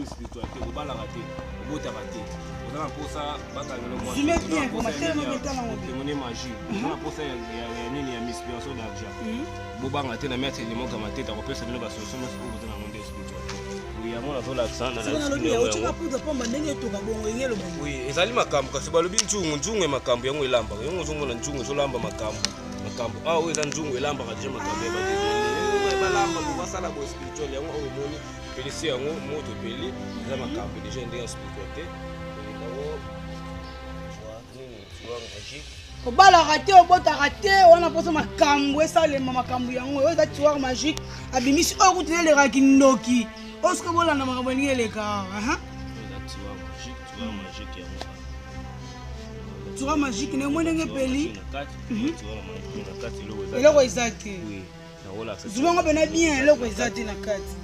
spiritualité au bas la raté au beau raté on a pour ça bataille le mois je mets bien pour matin no betala ngo témoigner magie on a pour ça ya nini ya inspiration d'argent boba ngate na mettre ni monka mateta ko pesa bino ba solution na pour dans le monde spiritualité oui ya mona zola sana na oui ezali makambo kasi balobi nzungu e makambo yango elamba yango zongona nzungu zolamba makambo ah oui eza nzungu elamba ka déjà makambo ya batete balamba ko basala bo spirituel yango o moni pelisi yango moto peli eza makambo déjà ndenge spiritualité obala raté obota raté wana poso makambo esalema makambo yango oyo eza tiroir magique abimisi oyo kutile leraki ndoki oske bolanda makambo elingi eleka tiroir magique ne mwe ndenge peli eloko eza te zubango pena bien eloko eza te na kati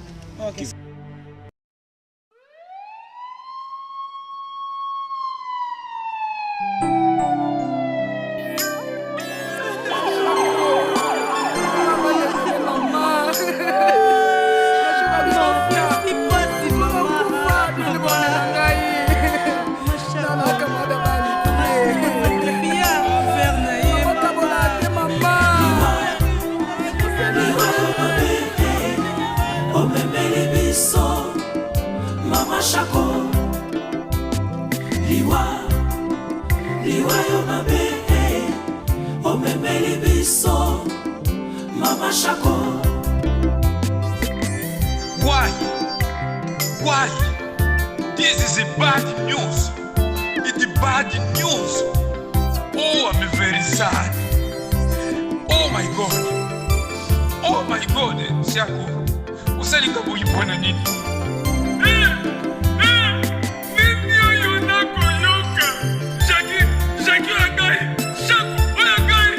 Why? This is a bad news. It's bad news. Oh, I'm very sad. Oh my God. Oh my God. Siako. Usali kabu yipona nini? Nini oyo nakoyoka? Shaki agai. Shaku agai.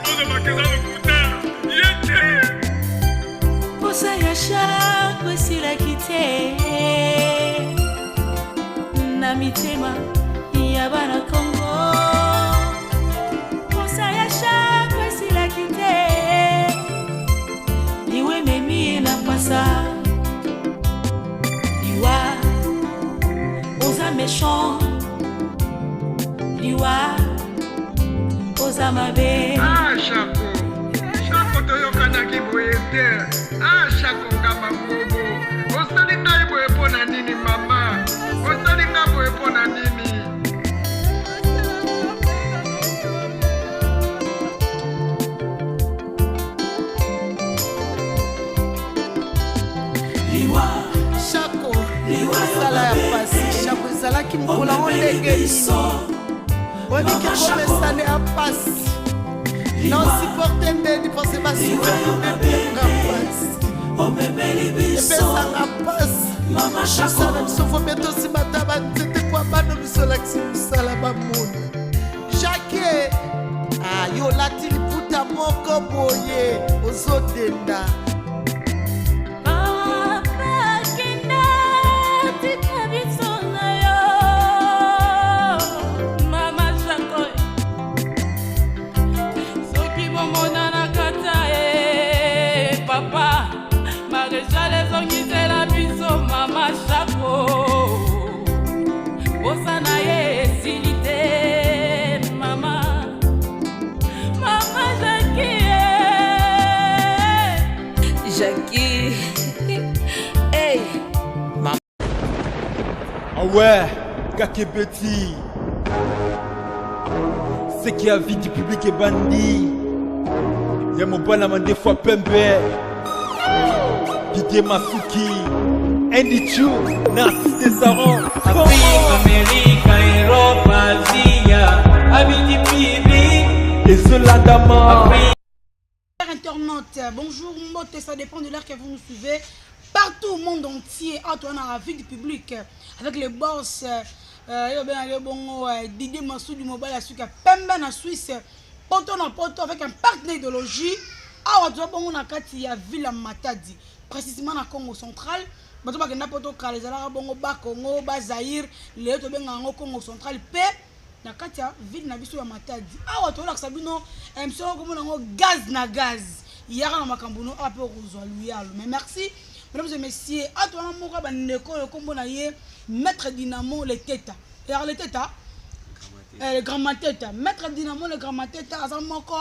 Bozo makezalo kuta. Yete. Posa ya shaku sila kite. Na mitema ya bana Congo. Posa ya shaku sila kite. Liwe memi na pasa. Liwa oza méchant. Liwa oza mabe. Shako toyokanaki boyete. Shako ngamba mbobo. Osali ngai boye pona nini mama? Osali ngai boye pona nini? Shako sala ya pasi Shako ezalaki mokolo ngo ndenge nini ondiki komesane ya pasi nosiporte ndeni pose basiuebenga pasi epesanga pasi osala biso fo mpe tosimata banzete po bano biso olakisi mosala bamoni jake yo olati liputa moko boye ozodenda Ouais, Kakebeti, c'est qui a vie du public est bandit. Y'a mon banama des fois Pembe, Didier Masuki, Andy Chou, Narcisse Desaron, Afrique, Amérique, Europe, Asie, Avis du public, et cela d'Ama. Internautes, bonjour, Moté, ça dépend de l'heure que vous nous suivez. Partout au monde entier, Antoine a la vie du public avec les boss, Didier Massou du Mobile Asuka, Pembe na Suisse, Poto na Poto avec un partenaire d'idéologie. Awa tu vas na kati ya Villa Matadi, précisément na Congo central. Bato ba kenda poto kala ezala bongo ba Congo, ba Zaïre, les to benga ngo Congo central pe na kati ya ville na biso ya Matadi. Awa to la sabino emso ko mona ngo gaz na gaz. Yara na makambuno ape kozwa luyalo. Mais merci. mesdames et messieurs, à toi, mon gars, comme Maître Dynamo, les têtes. Et alors, les têtes, le grand mateta. Maître Dynamo, le grand mateta, Azam Moko,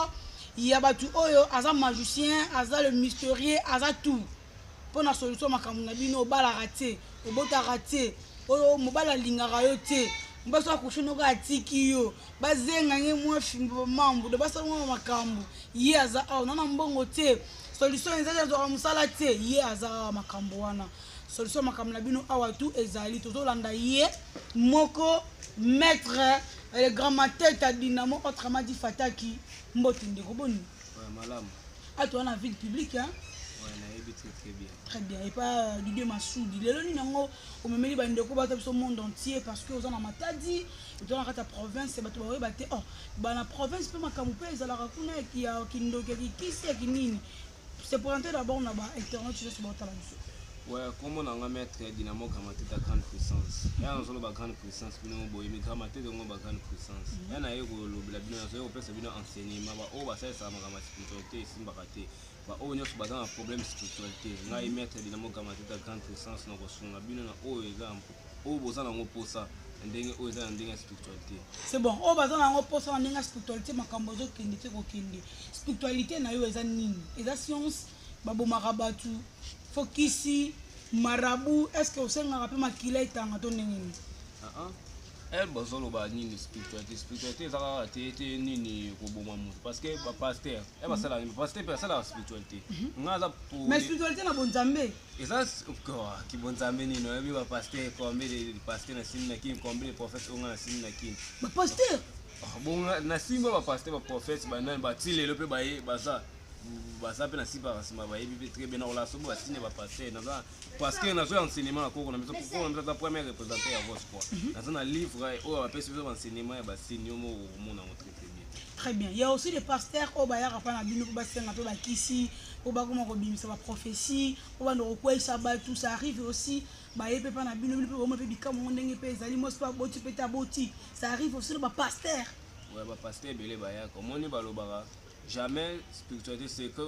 il y a battu Oyo, Azam magicien, Azam le mystérieux, Azam tout. Pour la solution, ma camarade, au bal à rater, au bot à rater, au mobile à l'ingarayote. Baso kushino ga tiki yo bazenga nge mwa fimbo mambo de baso mwa makambo ye aza au nana mbongo te solution ezali zo musala te ye aza makambo wana solution makambo na bino awa tu ezali tozolanda ye moko maître le grand mateta Dynamo autrement dit Fataki mbote ndeko boni malamu ato na vie publique hein. Très bien. Et pas du Dieu Massoudi. Les gens qui ont mis le monde entier parce que aux en matadi, dans la province, c'est oh, dans la province, peut m'accompagner, ça la raconte qui a c'est pour entrer d'abord on a internet sur ce bord-là. Ouais, comme on a mettre Dynamo Grammaté de grande puissance. Il y a un seul grande puissance, mais on a Grammaté de grande puissance. Il y a un enseigné, mais on va faire ça, ma spiritualité, c'est baraté. On a un problème de spiritualité. On a mettre Dynamo Grammaté de grande puissance, on a bien un haut exemple. On a besoin pour ça. C'est bon, on va dans la spiritualité, ma cambozo kende te kokende. Spiritualité na yo eza nini? Eza science, babo marabatu. Fokisi, marabout, est-ce que vous avez un makila et un ton nini? Elle bazolo ba nini spiritualité ça été nini ko bomamu parce que ba pasteur elle va ça la pasteur ça la spiritualité ngaza pour mais spiritualité na bonzambe et ça quoi qui bonzambe nini no ba pasteur combien de pasteur na simna ki combien de prophètes on na simna ki ba pasteur bon na simba ba pasteur ba prophète ba nan ba tile le pe ba ça ça peut nasi par sima ba yebi très bien on la so ba signe ba passer na parce que na zo enseignement na ko na meso ko na ta premier représentateur à votre quoi na na livre o ba pesi ba enseignement ba signe mo mo na très bien. Très bien. Il y a aussi des pasteurs au baya rapa na bino ba senga to ba kisi o ba ko mo ko bimisa ba prophétie o ba no ko isa ba tout ça arrive aussi ba yepe pa na bino pe mo pe bikamo ndenge pe ezali mo spa boti pe ta boti ça arrive aussi ba pasteur. Ouais ba pasteur belé ba ya comme on ni ba lo bara jamais spiritualité c'est que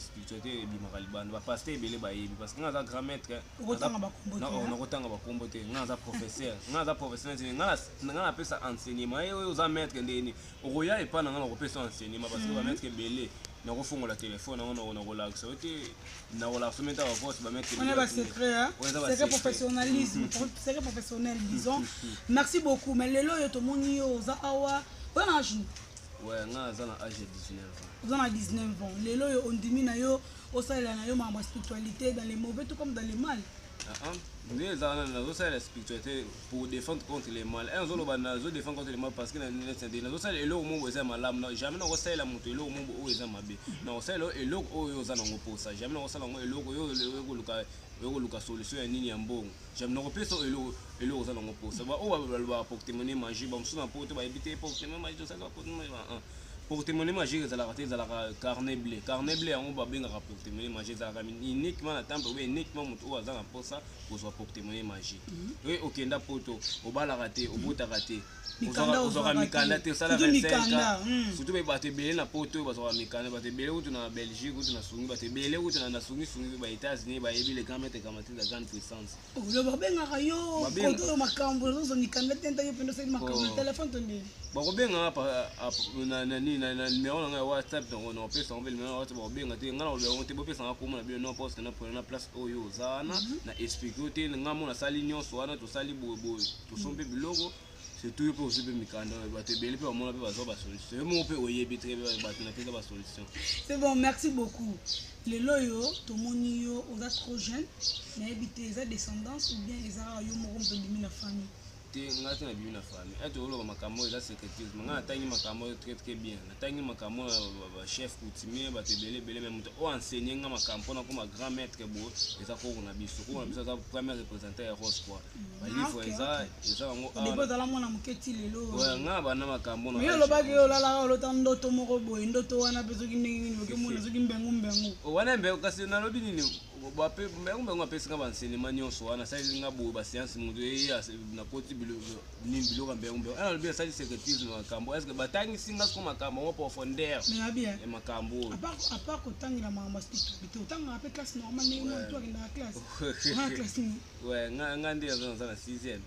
spiritualité bimaralibanda ba pasteur belé ba yebi parce que nga za grand maître otanga ba kombote na otanga ba kombote nga za professeur nga pesa enseignement et oza maître ndeni oya et pas nga na pesa enseignement parce que ba maître belé na ko fongola téléphone na relax oti na relax meta ba voice ba maître on est ba secret hein secret professionnalisme secret professionnel disons merci beaucoup mais lelo yo to moni yo za awa on a joué. Ouais, on a 19 ans. Vous en avez 19 ans. Les lois, on diminue au salaire de la spiritualité dans les mauvais tout comme dans les mal. Nous avons la spiritualité pour défendre contre les mal. Un jour, nous avons défendre contre les mal parce que nous avons le lot où nous avons jamais nous avons la montée, le lot où nous avons mabé. Nous avons le lot où nous avons posé. Jamais nous avons le lot où nous avons la solution à nini ambon. Jamais nous avons pas le lot où nous avons posé. On va apporter monnaie magie, on va apporter éviter porter magie, ça va porter porter monnaie magie, ça la rater, ça la carnet blé, on va bien rapporter monnaie magie, ça la uniquement la temple, uniquement mon oiseau pour ça pour soit porter monnaie magie. Oui, ok, n'a poto, au bas la rater, au bout à rater. Vous aurez mikanda, ça la 25 ans. Surtout les bateaux belé na poto, vous aurez mikanda, bateaux belé ou tu na Belgique ou tu na Sungi, bateaux belé ou tu na Sungi, bah États-Unis, bah yebi les gamins te gamins de grande puissance. Le babé na rayo, koto makambo, zo mikanda tenta yo pendo c'est makambo, téléphone tonné. Bah bien na numéro na WhatsApp donc on peut s'envoyer le numéro WhatsApp bien ngati ngala on te bopesa ngakoma na bien non poste na pour na place oyo zana na expliquer ngamo na sali nyonso wana to sali bobo to sombe biloko c'est tout pour se mikanda ba te beli pe mona pe ba zo ba solution mo pe oyebi très ba na pesa ba solution. C'est bon, merci beaucoup. Les loyo to moni yo on a trop jeune mais habiter sa descendance ou bien ils a yo mo ko de la famille. Ngati na bibi na famille eto olo makambo za secrétisme nga tangi makambo très bien na tangi makambo ba chef coutumier ba tebele bele même o enseigner nga makambo na comme grand maître bo eza ko na biso za premier représentateur Rose quoi ba livre eza ngo a debo za la mona muketi lelo ouais nga ba na makambo na yo lo ba yo la la lo tan ndoto moko boy ndoto wana bezo kinini ke mona zo kimbengu wana mbe kasi na lobi nini ba pe mbe ngapesa nga ba enseignement nyonso wana sa nga bo ba science mudo na poti biloko mbembe alors bien ça secrétisme makambo est-ce que batangi singa ko makambo mo profondeur mais bien et makambo à part ko tangila ma spiritualité autant après classe normale ni moi toi qui dans la classe ouais nga ndi dans la 6e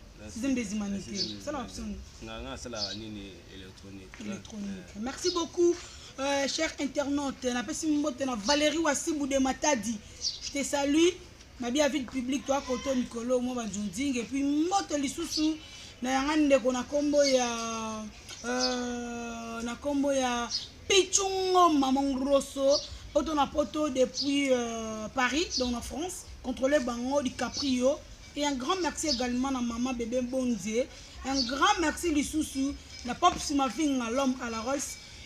des humanités ça l'option nga ça la nini électronique. Merci beaucoup chers internautes na pesi mbote na Valérie Wasimbu de Matadi je te salue ma bien vie public toi koto Nicolo mo banjunding et puis mbote lisusu na yangande ko na kombo ya Pichungo Mamongroso poto na poto depuis Paris donc en France contrôlé bango du Caprio et un grand merci également à maman bébé Bondier un grand merci lisusu na pop Simafinga l'homme à la Rolls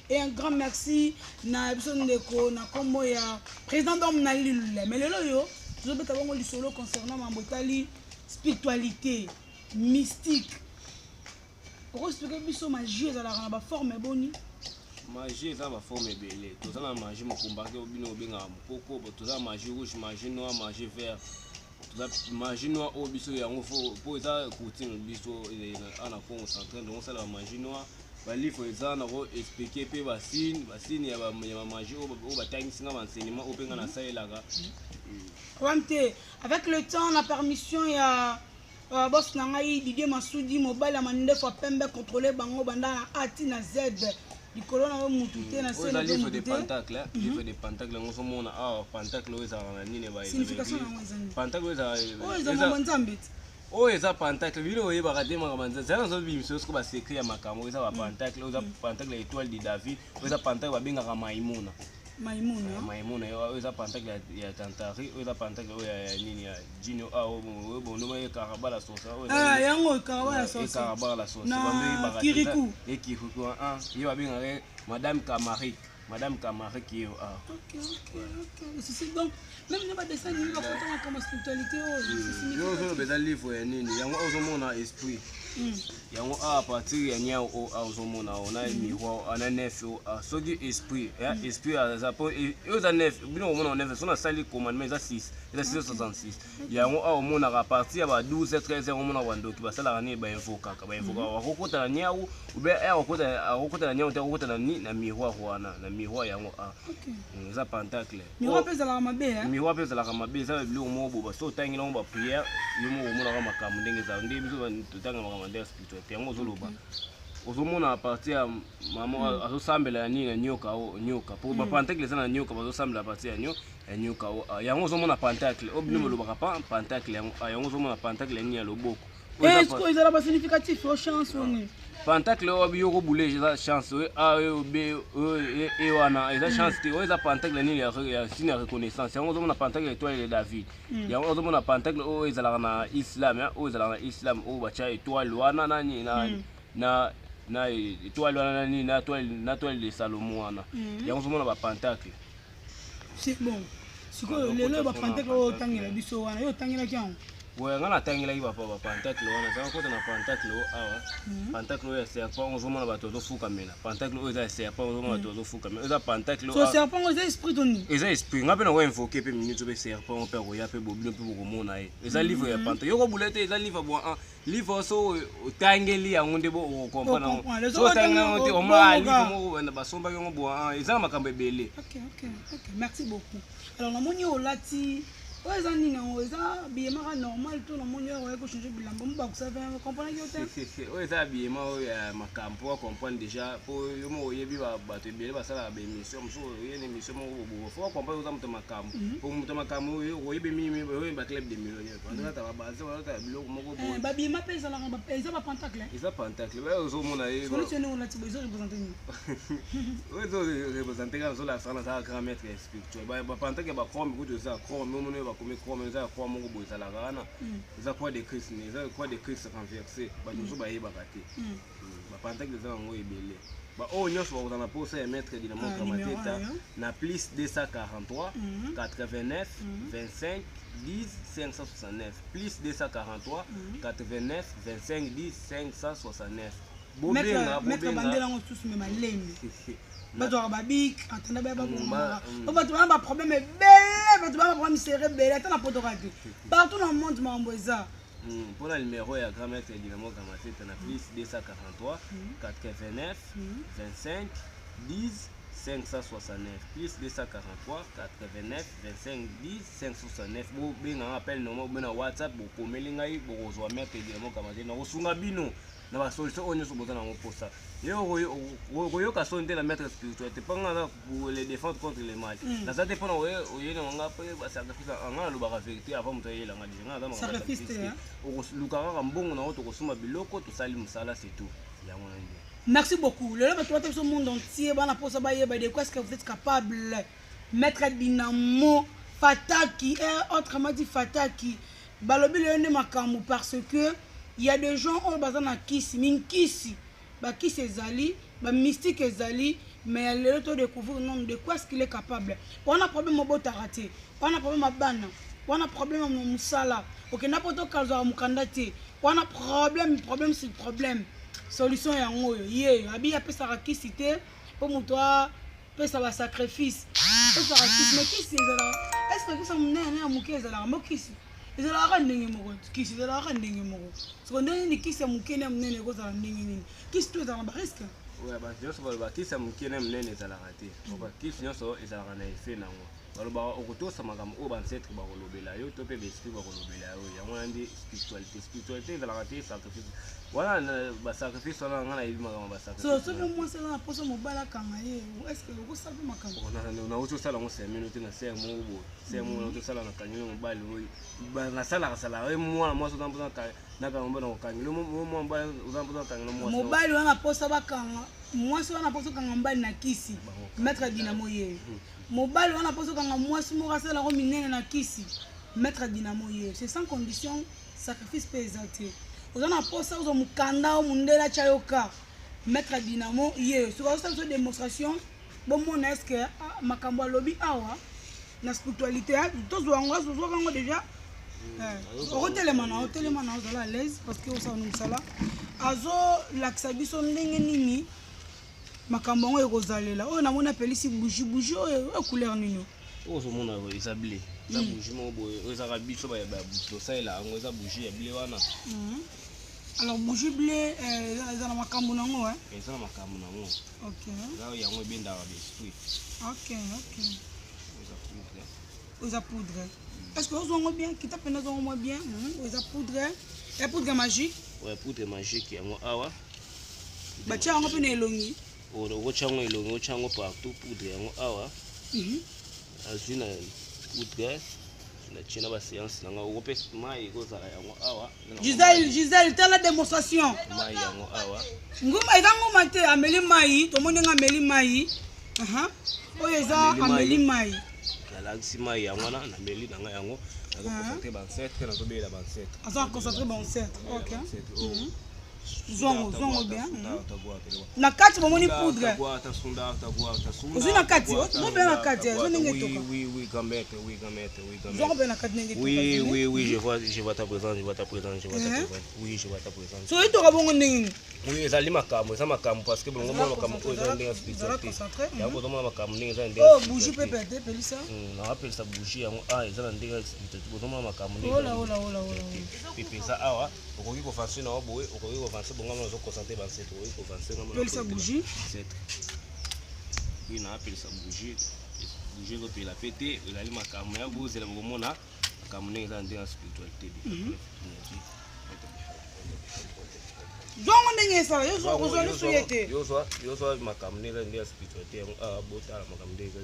et un grand merci na Ebsondeko na kombo ya président d'homme na Lilule mais lelo yo je vais t'avoir le solo concernant ma botali spiritualité mystique pour expliquer biso magie za la ba forme boni magie za ba forme belé to za na magie mokumbake obino obenga mpoko to za magie rouge magie noire magie vert to za magie noire obiso yango po za kutin biso ana Congo central donc ça la magie noire ba livre za na ko expliquer pe ba signe ya ba magie o ba tangi singa enseignement openga na saelaka. Avec le temps, la permission, il y a boss Nangaï, Didier Massoudi, mobile, Amande Fapembe, contrôlé Bango, Banda, Ati, na Z, du colon, on a moutouté, na Z. On livre des pentacles, livre des pentacles, on se montre, pentacle, on a nini, signification, pentacle, oh, ils ont pentacle, vidéo, il va rater ma commande. C'est un autre bim, ce que va s'écrire à ma caméra, ils ont pentacle, ils ont pentacle, l'étoile de David, ils ont pentacle, va bien à Maïmouna. Maïmouna, ils ont pentacle, il y a Tantari, ils ont pentacle, il y a Gino, bon, nous, il y a Carabala sauce. Ah, il y a un Carabala sauce. Carabala sauce. Kirikou. Et Kirikou, il va bien avec Madame Camaric. Madame Camaric qui est. Ok. C'est donc, même si on descendre, il va compter comme spiritualité. Il y a un livre, il y a un esprit. Il y a à partir de Niao on a miroir, on a neuf, so du esprit, esprit à Zapon, et eux à neuf, bien au monde en neuf, on a sali commandement, il a 6, il a 666. Il y a un monde à partir à 12, 13 heures, on a Wando qui va s'alarmer, ben infoca, on rencontre la Niao, ou bien on rencontre la Niao, on rencontre la miroir, la miroir, il y a un ça pentacle. Miroir pèse la ramabé, miroir pèse la ramabé, ça veut dire au mot, so tangi là on va prier, le mot on a ramakamé, on dit tout le spiritualité yango zoloba ozomona a partir ya mama azosambela nini na nyoka po ba pentacle za na nyoka bazosambela a partir ya nyoka yango ozomona pentacle obino lobaka pa pentacle yango ozomona pentacle nini ya loboko est-ce que ils ont pas significatif au chance on pentacle obi yoko bouler za chance a b e wana eza chance te oza pentacle nini ya signe ya reconnaissance yango ozomona pentacle étoile de David yango ozomona pentacle o ezala na islam o ezala na islam o bacha étoile wana nani na étoile wana nani na toile de Salomon wana yango ozomona ba pentacle c'est bon siko lelo ba pentacle o tangela biso wana yo tangela kyango ouais ngana tangela iba pa pentacle wana za ko na pentacle awa pentacle ya serpent ozomona bato zofuka mena pentacle o za serpent ozomona bato zofuka mena eza pentacle so serpent eza esprit toni eza esprit ngape na ko invoquer pe minute be serpent pe ko ya pe bobino pe ko mona eza livre ya pentacle yoko bulete eza livre bon livre so tangeli yango ndebo o comprendre so tangela o ma livre mo na basomba yango bon eza makambo ebele. OK merci beaucoup alors na moni o lati ouais ça n'y non ça bien normal tout le monde ouais que changer bilambo mba ku savez comprendre que ouais ça bien ma campo comprendre déjà pour yo mo yebi ba bato ebele ba sala ba émission so yene émission mo bo faut comprendre ça ma campo pour muta makambo yo yebi mi ba club de millionnaires quand ta ba base wala ta biloko moko bo ba bien ma pesa la ba pesa ba pentacle ils a pentacle ouais ozo mona ye solutionner on la tibo ils représenter ni ouais zo représenter comme la France ça grand maître spirituel ba pentacle ba comme beaucoup de ça comme mo comme comme ça quoi mon boy ça la gana ça quoi de Christ ni ça quoi de Christ renversé ba toujours ba yeba raté ba pentacle ça ngo ebele ba o nyos ba na posa ya maître dynamo kamateta na plus 243 89 25 10 569 plus 243 89 25 10 569 maître bandela on tous même lemme bato babik atanda ba bato ba problème belé bato ba problème cerebral atana potokate partout dans le monde mambo eza Pour le numéro, il y a grand maître Dynamo Kamate, tu as plus 243 89 25 10 569 plus 243 89 25 10 569. Vous appelez le WhatsApp, vous pouvez mettre Dynamo Kamate, vous avez na solution on se boza na pour ça yo ka sonde na maître spirituel te panga pour les défendre contre les mal na ça dépend o yene nga pe ba sacrifice nga lo ba vérité avant muto yela nga dinga nga sacrifice o lukaka mbongo na to kosuma biloko to sali musala c'est tout ya mona ndio. Merci beaucoup. Le lobby tout le monde entier bana pour ça ba yeba de quoi est-ce que vous êtes capable maître Dynamo Fataki et autrement dit Fataki balobi le ne makambu parce que il y a des gens qui ont na kisi minkisi ba kisi ezali ba mystique ezali mais le to découvrir non de quoi est-ce qu'il est capable. On a problème au botarate, on a problème à bana, on a problème au musala, OK na poto kazo mukandate, on a problème sur problème. Solution ya ngoyo ye abi apesa kisi te pour mutoa pesa ba sacrifice. Pesa kisi mais kisi ezala est-ce que ça mnene amuke ezala mokisi ils ont la ndenge moko kisi ils ont la ndenge moko so ndenge ni kisi mukene mnene ko za ndenge nini kisi to za ba risque ouais ba je so ba kisi mukene mnene za la raté ba kisi nyoso ezala na effet nango baloba okotosa makambo o bansetre ba kolobela yo to pe esprit ba kolobela yo yango ndi spiritualité za la raté sacrifice voilà ba sacrifice wana ngana yibi makambo ba sacrifice so so que moi c'est la poso mobala kanga ye est-ce que ko sabe makambo na uto sala ngo 5 minutes na 5 mobo 5 mobo uto sala na kanyelo mobali oyi na sala e mwana mwa so tambuza na kanga na kanyelo mwa mbali uzambuza kanyelo mwa mobali wana posa bakanga mwasi wana poso kanga mbali na kisi maître Dynamo ye mobali wana poso kanga mwasi mo rasela ko minene na kisi maître Dynamo ye c'est sans condition sacrifice pesate ozana posa ozo mukanda o mundela chayoka maître Dynamo ye so ça c'est démonstration bon mon est-ce que makambo lobby awa na spiritualité to zo ngo déjà otelema na ozala à l'aise parce que ça nous sala azo laksa biso ndenge nini makambo ngo ekozalela oyo namona pelisi bougie oyo couleur nini ozo mona eza blé za bougie mo boye eza ka biso ba to saela ngo eza bougie ya blé wana alors bougie blé eza na makambo nango eza na makambo nango OK za yango ebenda ba esprit OK eza poudre est-ce que vous avez bien qui t'a peine moins bien eza poudre et poudre magique ouais poudre magique yango awa ba tia ngo pene elongi o chango elongi o chango partout poudre yango awa azina poudre na china ba séance nanga o pe mai ko za yango awa Gisèle tala démonstration mai yango awa nguma eza nguma te ameli mai to monde nga ameli mai oyo eza ameli mai galaxy mai yango na meli nanga yango na concentré ba 7 na to bela ba 7 aza concentré ba 7 OK zongo bien na kati bomoni poudre ozi na kati no bien na kati zo ndenge toka oui gamete zongo bien na kati ndenge toka oui je vois ta présence oui je vois ta présence so itoka bongo ndenge oui ezali makambo eza makambo parce que bongo mona makambo eza ndenge spiritualité yango to mona makambo ndenge eza ndenge oh bougie pepe te pelisa na rappel sa bougie yango eza na ndenge spiritualité bongo mona makambo ndenge ola pepe za awa okoki ko fonctionner na boye okoki ko avancer bongo na zo concentrer ba 7 okoki ko avancer na pelisa bougie 7 oui na rappel sa bougie ko pela pété ezali makambo ya bozela bongo mona makambo ndenge eza ndenge spiritualité zongo ndenge sala yo zo kozwa suyete yo zo makambo ndenge eza ndenge spiritualité yango botala makambo ndenge eza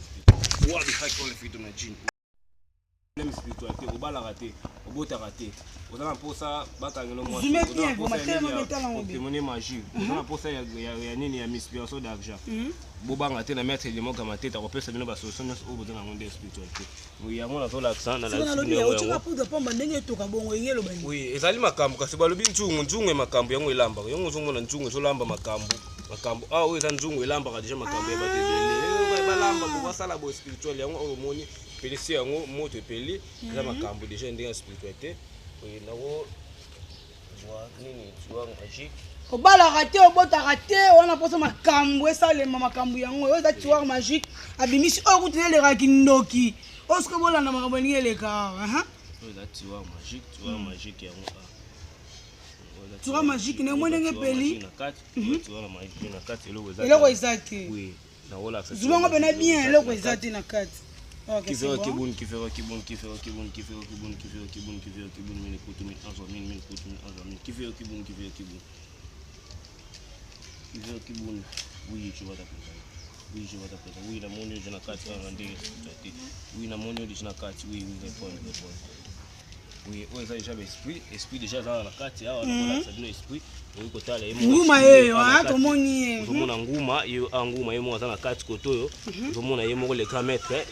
spiritualité wa bi haki on le fait na jin même spiritualité obalaka te obotaka te ozana mposa bakangelo mwasi témoigner magie ozana mposa ya nini ya inspiration d'argent bobanga te na maître Dynamo Kamate ta kopesa bino ba solution nyonso oyo bozana ngo nde spiritualité oui yango na zola accent na la oui ezali makambo kasi balobi nzungu makambo yango elamba yango zomona nzungu ezolamba makambo oyo eza nzungu elambaka déjà makambo ya batebele balamba bobasala bo spirituel yango oyo omoni pelisi yango moto epeli eza makambo déjà ndenge ya spiritualité nango nini tuwa magique obalaka te obotaka te wana poso makambo esalema makambo yango oyo eza tiwar magique abimisi oyo kutelelekaki ndoki oyo soki bolanda makambo elingi eleka Tu vois magique ya moi. Tu vois magique ne mo ndenge peli. Tu vois la magique na kati eloko ezate. Oui, na wala ça. Zubongo bena bien eloko ezate na kati. OK. Kifero kibun mini kutu mini anzo mini kifero kibun. Oui, tu vois d'accord. Oui, la monnaie de la carte, oui, la monnaie de la carte, oui, répond. Oui, ça déjà esprit déjà dans la carte, ça donne esprit. Oui, côté là, nguma yeyo tomoni nguma nguma yo mo za na carte koto yo. Tomona ye mo le camètre.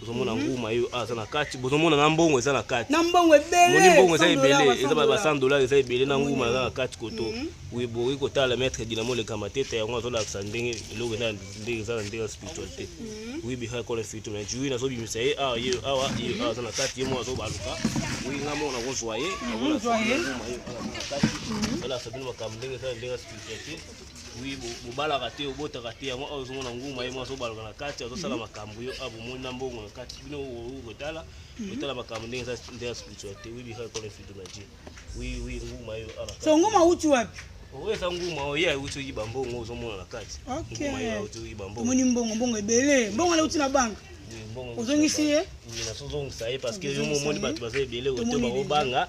Tomona nguma yo za na carte, tomona na mbongo za na carte. Na mbongo ebele. Moni mbongo za ebele, eza ba $100 za ebele na nguma za na carte koto. Oui, bo ko ta la mettre dinamo le kamatete ya ngwa zo la sandenge eloko na ndenge za ndenge spiritualité. Oui, bi ha ko le fitu na juina so bi misai yo za na carte ye mo zo baluka. Oui, ngamo na ko soye, ngamo na soye. Voilà, ça donne ma kamdenge za ndenge spiritualité. Oui, bobala raté obota raté ya ngwa zo na nguma ye mo zo baluka na carte zo sala makambu yo abo mo na mbongo na carte bino otala makambu ndenge za ndenge spiritualité. Oui, bi ha ko le fitu na ji. Oui, nguma yo ala. So nguma uti wapi? Oweza nguma oya uti yibambongo uzomona na kati. Okay. Nguma ya uti yibambongo. Moni mbongo ebele. Mbongo le uti na bank. Ozongisi ye? Na sozongisa ye parce que yo momoni bato baza ebele ote babanga.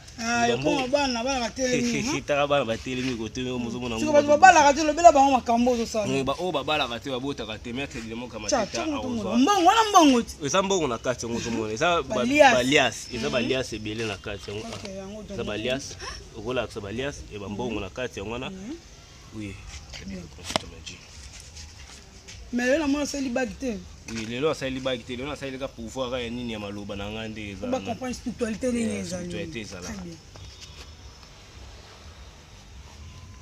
Mbongo bana batelemi. Kitaka bana batelemi kote yo mozomona nguma. Siko bato babala te lobela bango makambo ozosala. Ngba o babala te babota te mettre dilemo kama teta aozo. Mbongo wana mbongo ti. Eza mbongo na kati ngozomona. Eza balias, eza balias ebele na kati yango. Eza balias, okola ka balias e bambongo na kati yango wana. Oui, c'est bien profite maji. Mais là moi c'est libagité. Oui, lelo asali bagité, lelo asali ka pouvoir ya nini ya maloba na ngande eza. Ba comprendre spiritualité nini eza. Spiritualité eza là. Très bien.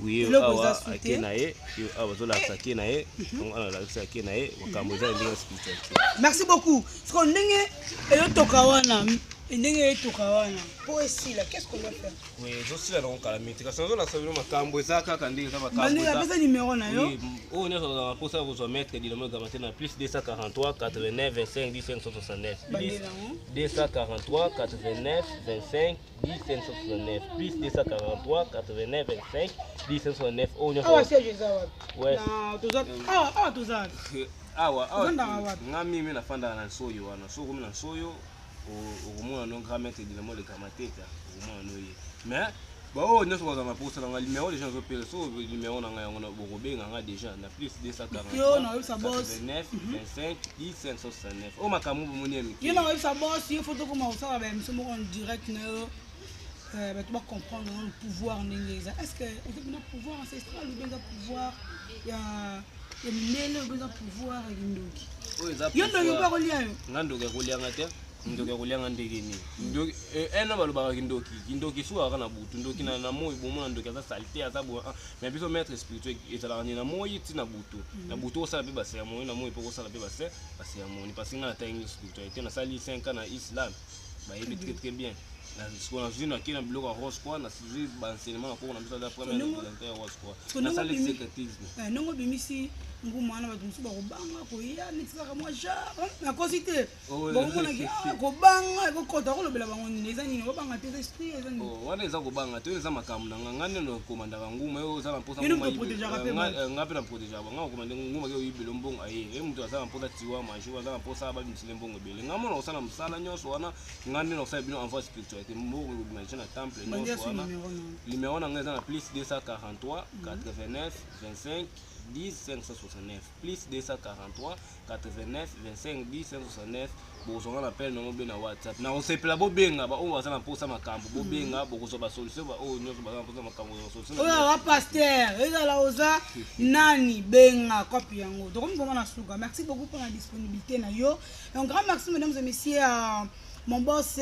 Oui, awa akena ye, awa zo la sakena ye, on a la sakena ye, wakambo za ndinga spiritualité. Merci beaucoup. Ce qu'on ndenge eyo tokawana, ndenge eyo tokawana. Pour ici là, qu'est-ce qu'on doit faire? Oui, je suis là donc à la médication, zo la sabino makambo eza kaka ndinga makambo. Bandi la pesa numéro na yo. Oui, on est dans pour ça vous mettre dinamo gamate na plus 243 89 25 10 569. 243 89 25 10 569 plus 243 89 25 10 569. On est Ah, c'est Jésus. Ouais. Ngami mimi nafanda na soyo wana. So kumi na soyo okumuna no gramettre dinamo le kamateta, okumuna no ye. Mais bah nyonso kwa ma posa na numéro les gens repèrent so numéro na nga ngona bokobenga nga déjà na plus 240. Yo na websa boss 29 25 10 569. O makamu bomoni mi. Yo na websa boss, yo photo comme ça va même so en direct na bah tu vas comprendre le pouvoir n'engeza. Est-ce que on peut un pouvoir ancestral ou bien un pouvoir il y a le besoin pouvoir ndoki. Yo ndoki ba kolia yo. Ngandoke kolia ngate. Ndoki kolia ngandeke ni. Ndoki ena balobaka kindoki suwa kana butu ndoki na moyi bomona ndoki za salté za bo mais biso maître spirituel ezala ni na moyi ti na butu. Na butu osala pe base ya moyi na moyi pe osala pe base ya moyi parce que na ta spiritualité na sali 5 ans na islam. Bah il est très bien. Ce qu'on a vu dans le bloc en rose quoi, dans le enseignement pour la première rose quoi. Dans le secrétisme. Non, mais ici, nous avons dit que nous avons dit que nous avons dit que nous avons dit que nous avons dit que nous avons dit que nous avons dit que nous avons dit que nous avons dit que nous avons numéro na ngeza plus 243 89 25 10 569 plus 243 89 25 10 569 bozonga appel na mobe na WhatsApp na osepela bobenga ba o bazana posa makambo bobenga bokozo ba solution ba o nyoso bazana posa makambo na solution oya wa pasteur ezala oza nani benga copie yango donc comme na suka. Merci beaucoup pour la disponibilité na yo. Un grand merci mesdames et messieurs à mon boss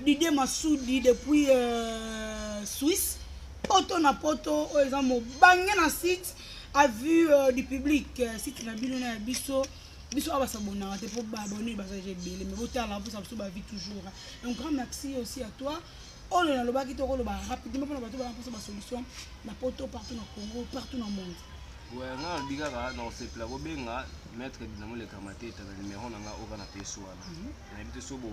Didier Massoudi depuis Suisse. Poto na poto oza mo bangé na site a vu du public site na bino na biso aba s'abonner te pour abonner parce que j'ai belé mais boter là pour ça ba vie toujours. Un grand merci aussi à toi. On est dans le bas qui te rôle rapidement pour la bateau pour la solution la poto partout dans le Congo, partout dans le monde. Ouais, nga bigara na osepla ko benga maître dinamo le kamateta na numéro na nga oka na peswana. Na bité sobo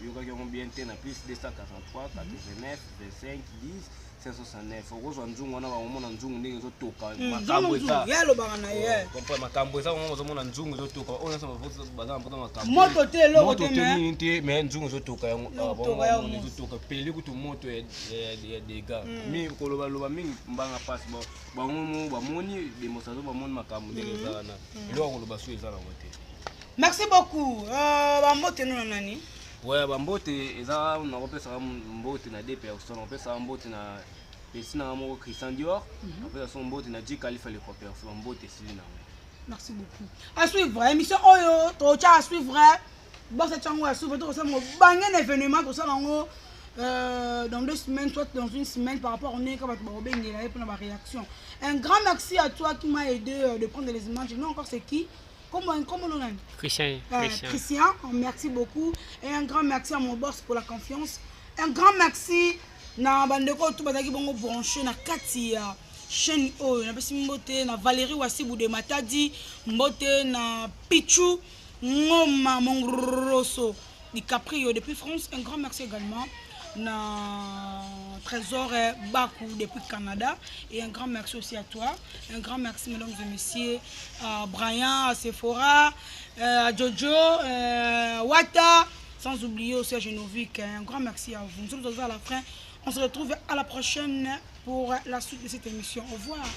yoka ko bien te na plus 243 89 25 10 569. Okozwa nzungu wana ba mona nzungu ndenge zotoka makambo eza. Yalo bana ye. Kompa makambo eza mo mona nzungu zotoka. Ona sama foto bazama poto makambo. Moto te loko te mais nzungu zotoka yango bon zotoka peli kutu moto ya dega. Mi koloba loba mingi mbanga pass ba moni démonstration ba moni makambo ndenge eza na. Ilo koloba so eza na wote. Merci beaucoup. Bambote no nani? Ouais, bambote eza na kopesa mbote na DP ya usana kopesa mbote na pesina mo Christian Dior. Kopesa son mbote na J Khalifa le copain mbote silina. Merci beaucoup. À suivre émission Oyo, to cha à suivre. Bon cette chango à suivre to ça mo bangé événement to ça ngo dans 2 semaines soit dans une semaine par rapport on est comme ba bengela et pour la réaction. Un grand merci à toi qui m'a aidé de prendre les images. Non encore c'est qui? Comment on a Christian. Christian, merci beaucoup. Et un grand merci à mon boss pour la confiance. Un grand merci na bandeko tout bazaki bongo branché na kati ya chaîne Oyo. Na pesi mbote na Valérie Wassibou de Matadi, mbote na Pichu Ngoma Mongroso DiCaprio depuis France. Un grand merci également na Trésor Bakou depuis Canada et un grand merci aussi à toi. Un grand merci mesdames et messieurs à Brian, à Sephora, à Jojo, Wata, sans oublier aussi à Genovic. Un grand merci à vous. Nous sommes à la fin. On se retrouve à la prochaine pour la suite de cette émission. Au revoir.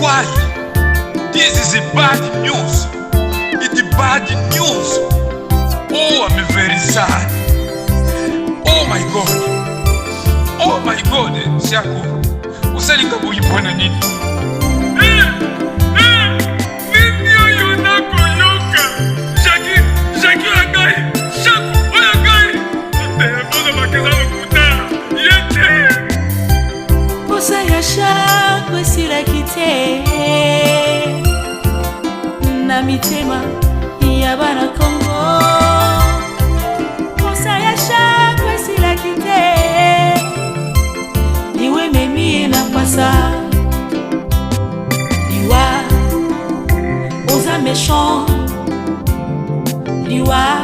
Why? This is a bad news. It's bad news. Oh, I'm very sad. Oh my God. Oh my God. Siako. Usalika kuipona nini? Nini oyo nako yoka? Shaki agai. Shaku agai. Boza bakeza kuta. Yete. Posa ya shaku esilaki te na mitema ya bana Kongo. Posa ya shaku esilaki te liwe memi na pasa liwa oza méchant liwa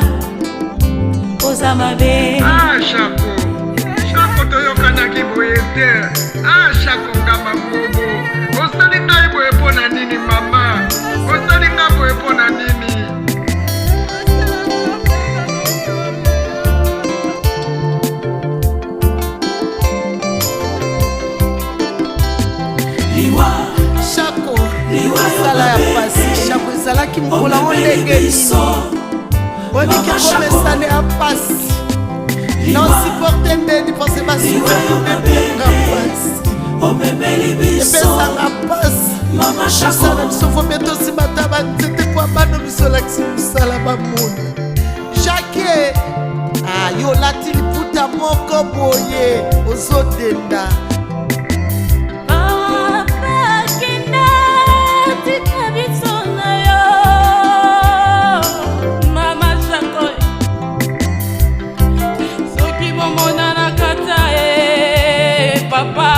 oza mabe. Shako toyokanaki boye te. Shako ngamba bobo. Osali ngai boye pona nini mama? Osali ngai boye pona nini? Shako sala ya pasi. Shako ezalaki mokolo ngo ndenge nini oliki komesane ya pasi na osupporte ndeni parce basubenga pasi epesanga pasi osala biso fo mpe tosimata banzete po abano biso olakisi mosala bamona jake yo olati liputa moko boye ozodenda papa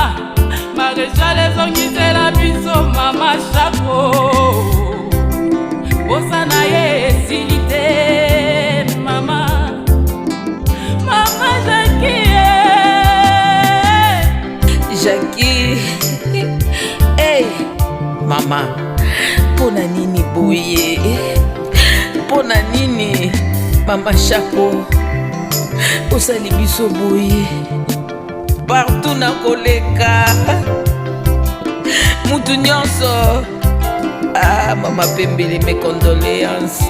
maréchal ezongisela biso mama Shako posa na ye esili te mama Jackie hey mama pona nini boye pona nini mama Shako osali biso boye partout na koleka mutu nyonso. Ah, mama Pembele, mes condoléances.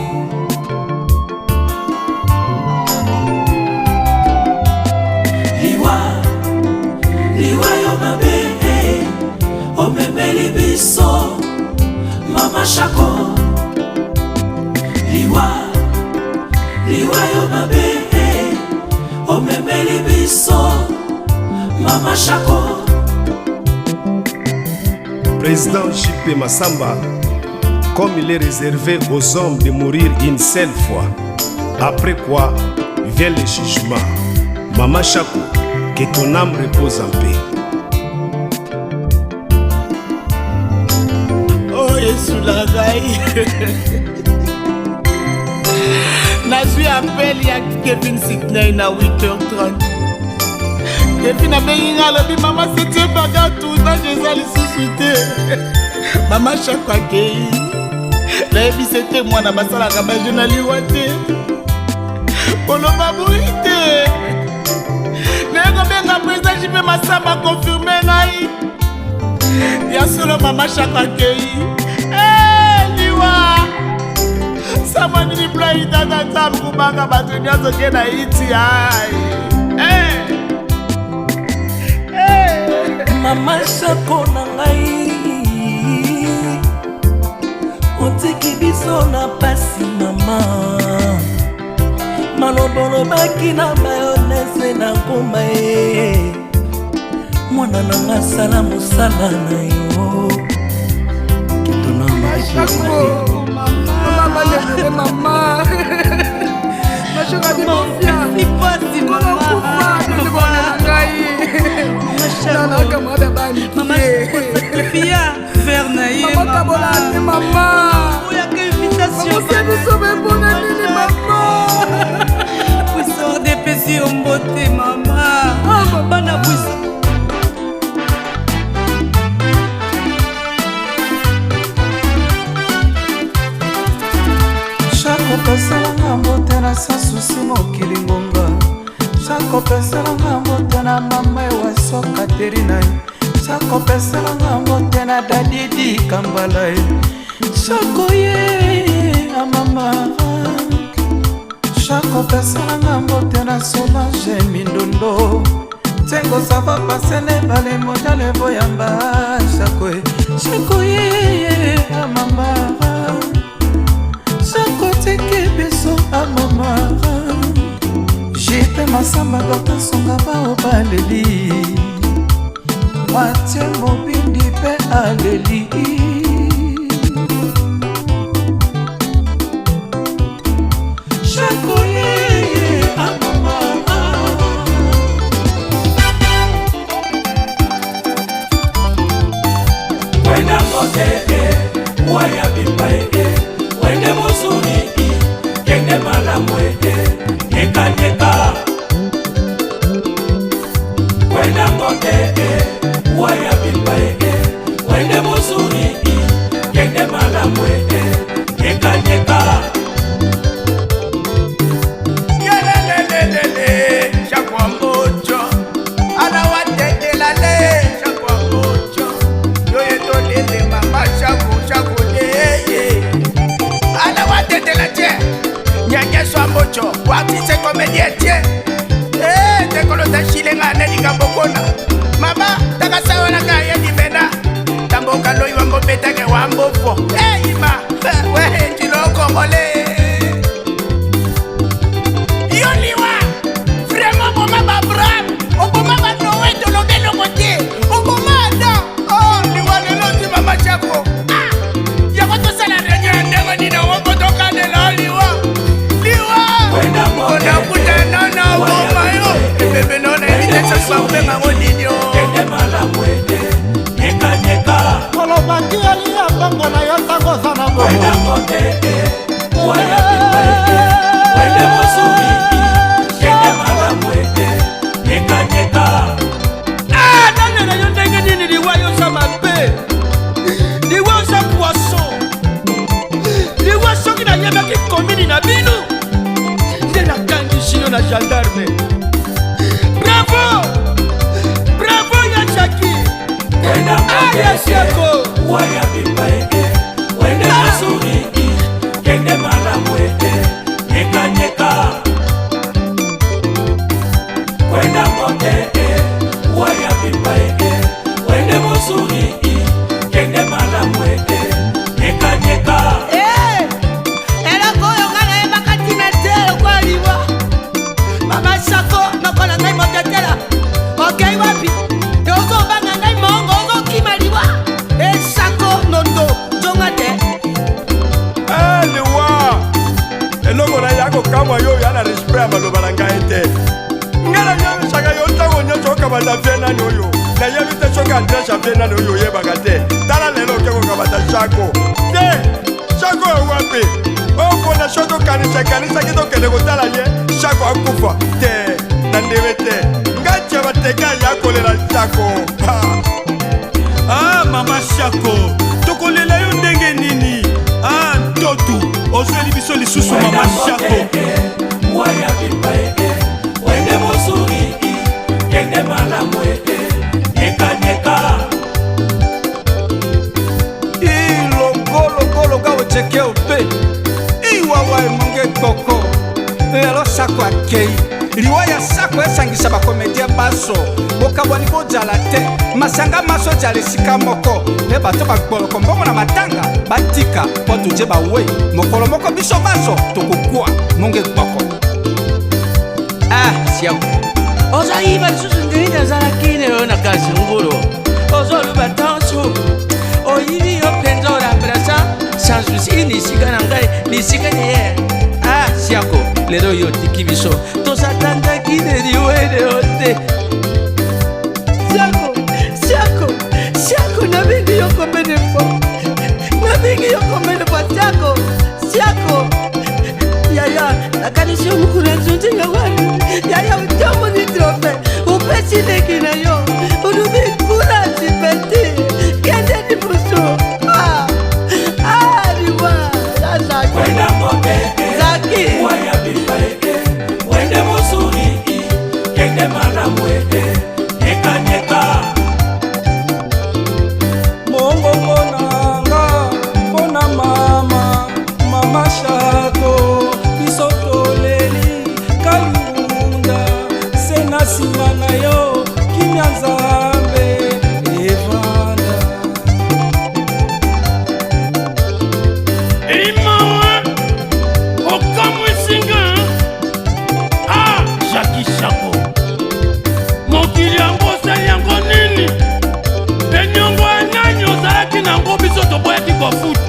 Liwa yo mabe, omemeli biso, mama Shako. Liwa yo mabe, omemeli biso, mama Shako. Président J.P. Massamba, comme il est réservé aux hommes de mourir une seule fois, après quoi vient le jugement. Mama Shako, que ton âme repose en paix. Oh Yesu la rai. Nazwi appel ya Kevin Sidney na 8h30. Kevin a bengi nga lobi mama c'était baga tout na jeza lisusu te. Mama Shako akei. Nayebi c'était mwana basalaka bajena liwa te. Koloba bui te. Nego benga président J.P. Massamba confirmé ngai. Bien sûr mama Shako akei. Liwa. Sama nini play tata tabu kubanga batu nyazo kena iti ai. Mama Shako na ngai. Otiki biso na pasi mama. Malobolo baki na mayonnaise na ngoma e. Mwana nanga sala musala na yo. Kitona Shako, mama lele mama. Mashaka di mafia. Ipasi mama. Nana kamada bani. Mama sacrifia vers naïe mama. Mama tabolane mama. Oya que invitation. Mama c'est nous sauver pour nini mama. Puissant des pécis en beauté mama. Bana puissant. Shako peselanga mbote na sa susi mokili ngonga. Shako peselanga mbote na mama ewa soka terina. Shako peselanga mbote na dadidi kambala. Shako ye a mama. Shako peselanga mbote na Solange Mindondo. Tengo sava pasene bale modale boyamba. Shako ye a mama. Shako teke beso a mama. J.P. Massamba Dr. Songa bao baleli. Mwate mobindi pe aleli. Shako ye a mama. Wenda moteke, waya bimbaeke. Wende musuni, kende malamweke. Neka neka. Wenda moteke, waya bimbaeke. Wende musuni, kende malamweke. Neka neka. Yelelelelele, Shako mocho. Anawatete lale, Shako mocho. Yoye tolele mama Shako leye. Anawatete la tie. Nyanya swa mocho, wati se komedie tie. Tekolo ta shilenga neni kambokona. Mama, takasawa na kaya di bena. Tamboka loyi wambo petake wambo fo. Ima, wehe njilo kongole. Yoliwa, vraiment boma ba brave. Oboma ba nowe tolo belo kote. Oboma da. Oh, liwa lelo ti mama Shako. Yako to sala renyo ndengo nina wambo toka de la liwa. Liwa. Ona kuta nana boma yo. Bebe nona evite sasa ubenga ngodidio. Kende malamweke. Neka neka. Kolobaki ali ya bango na yo tango sana bo. Wenda moteke, waya bimbaeke. Wende musuni, kende malamweke. Neka neka. Nana yo ndenge nini liwa yo sa mabe. Liwa yo sa poisson. Liwa soki na yebaki komini na bino. Nde na kangi shino na gendarme. Bravo! Bravo ya Jackie! Wenda moteke. Shako! waya bipaeke wende mazuri kende malamwete nyeka nyeka kwenda mote waya bipaeke wende mazuri kende malamwete nyeka nyeka eloko oyo nga nayeba kati na te lokola liwa mama Shako nokola ngai motetela okei wapi ozobanga ngai mongo ozokima liwa Shako nondo jonga te liwa eloko na yako kamwa yo yana respect ya maloba na ngai te nga na nyamisaka yo ntango nyonso okabata vie nani oyo nayebi te soki adresse ya vie nani oyo oyebaka te tala lelo oke kokabata Shako te Shako ewapi okona so tokanisa tokende kotala ye Shako akufa te na ndebe te ngai tia bateka ya kolela Shako mama Shako tokolela yo ndenge nini ntotu ozweli biso lisusu mama Shako waya bipaeke wende mosuri kende malamwete nyeka nyeka ilogologologa ocheke ope iwawa emonge koko lelo Shako akei liwa ya Shako esangisa bakomedia baso bokabwani bozala te masanga maso ozala esika moko mpe bato bagboloko mbongo na matanga batika mpo tuje bawei mokolo moko biso baso tokokwa monge gboko Shako ozoyiba lisusu ndenge ozalaki lelo na kasi ngulu ozoluba tanso oyibi yo mpenza olabrasa sans souci lisika na ngai lisika neye Shako lelo yo tiki biso tosatandaki neliwele yo te Shako nabingi yo combien de fois Shako yaya nakanisi omukulu enzunzinga wani yaya utomoni trofe upesi leki na yo ulubikula sipeti kende ni muso liwa kwenda mote Zaki waya bipaeke wende mosuri kende malamwete nyeka nyeka mongongo nanga mpona mama Shako biso toleli kalunda se na nsima na yo kimia Nzambe evanda imawa okamwisinga Jaki Shako mokili yango osali yango nini enyongo enani ozalaki nango biso toboyaki kofuta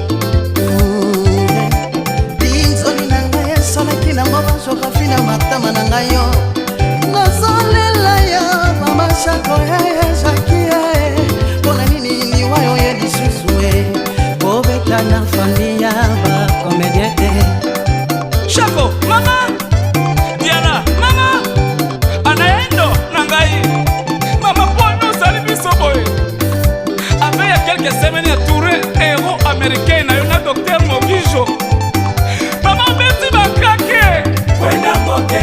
binzoli na ngai esalaki nango basokafi na matama na ngai yo nazolela ya mama Shako ezaki mpona nini liwa yo ye lisusu kobeta na fami ya bakomedie te Shako mama Diana mama anaendo na ngai mama pona ozali biso boye après ya quelques semaines ya touré héros américain na yo na docteur Mogijo mama beti bakake kwenda mote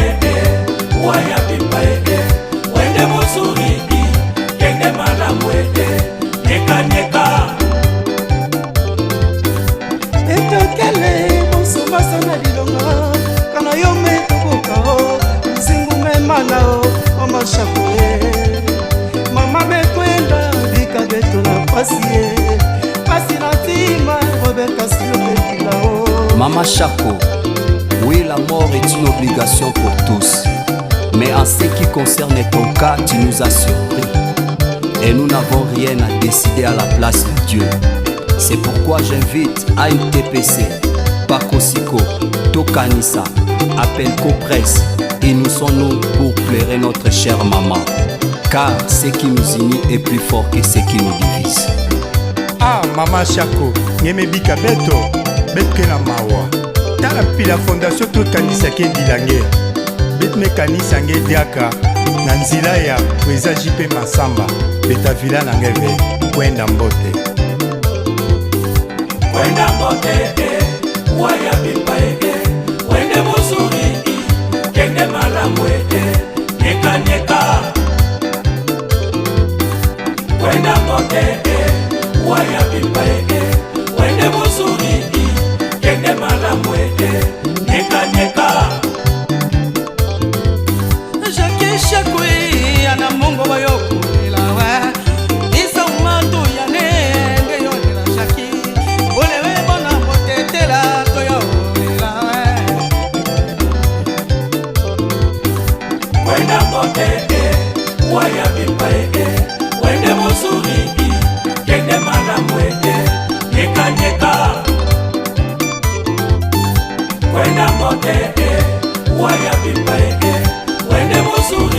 waya bipaeke wende mosuri kende malamwete nyeka nyeka etokele bosomasa na lilonga kana yo me tokokao nzingu memana o mama Shako mama bekwenda bika beto na pasi na ntima obekasi obekila o Mama Shako, oui, la mort est une obligation pour tous. Mais en ce qui concerne ton cas, tu nous as surpris. Et nous n'avons rien à décider à la place de Dieu. C'est pourquoi j'invite ANTPC, Pakosiko, Tokanisa, Appel Copresse et nous sommes pour pleurer notre chère maman. Car ce qui nous unit est plus fort que ce qui nous divise. Mama Shako nyemebika beto betke na mawa tala pila fondation tokanisaki edilange betme kanisa nge diaka na nzela ya kweza jipe masamba beta vila na ngeve kwenda mbote waya bipaeke wende mosuri kende malamwete nyeka nyeka kwenda mote waya bipaeke kwenda mote waya bipa wende muzuri kende malamu nyeka nyeka kwenda mote waya bipa wende muzuri